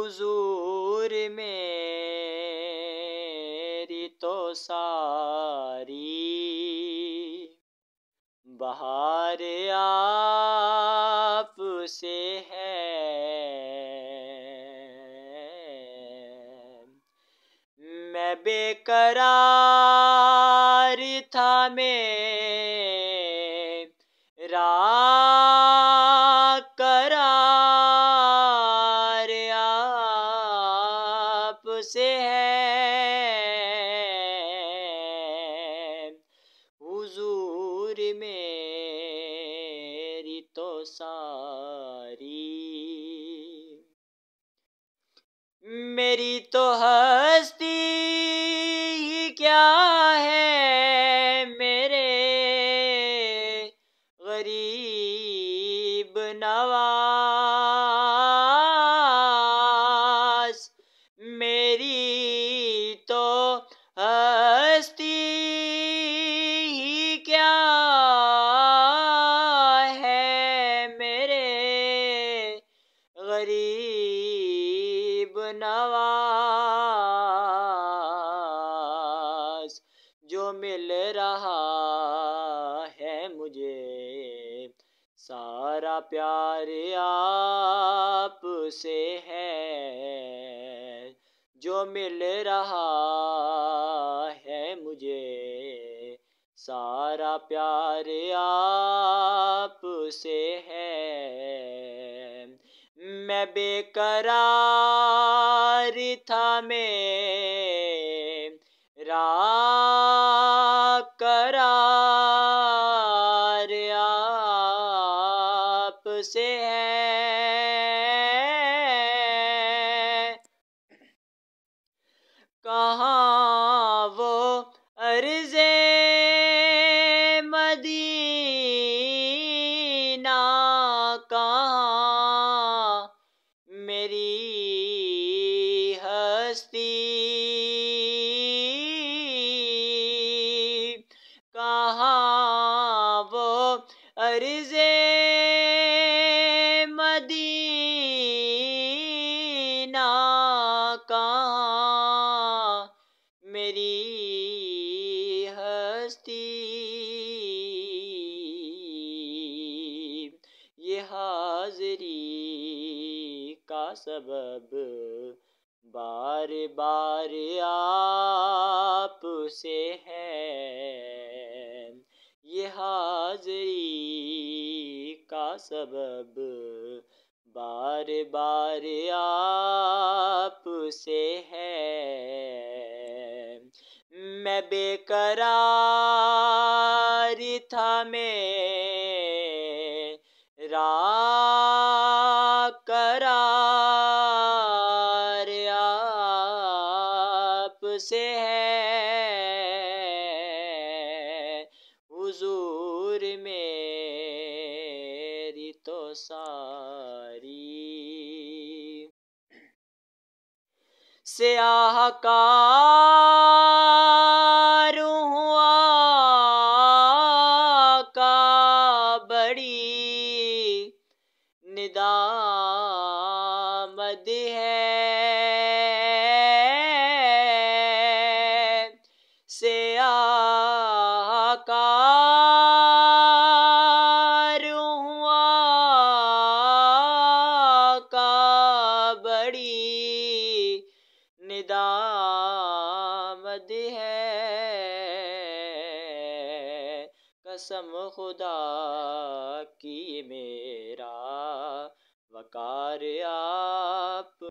حضور میری تو ساری بہار آپ سے ہے، میں بے قرار تھا میرا قرار آپ سے ہے، حضور میری تو ساری میری تو ہستی ہی کیا ہے، میرے غریب نواز، میری تو ہستی ہی کیا ہے، میرے غریب نواز، جو مل رہا ہے مجھے سارا پیار آپ سے ہے، جو مل رہا ہے مجھے سارا پیار آپ سے ہے، میں بے قرار تھا میرا قرار آپ سے ہے، کہاں وہ عرض مدینہ، کہاں میری ہستی، کہاں وہ عرض مدینہ، کہاں میری ہستی، یہ حاضری کا سبب بار بار آپ سے ہے، یہ حاضری کا سبب بار بار آپ سے ہے، میں بے قرار تھا میرا قرار آپ سے ہے، حضور میری تو ساری سیاہ کار ہوں آقا، بڑی ندامت ہے، سیاہ کار ہوں آقا، بڑی ندامت ہے، قسم خدا کی میرا وقار آپ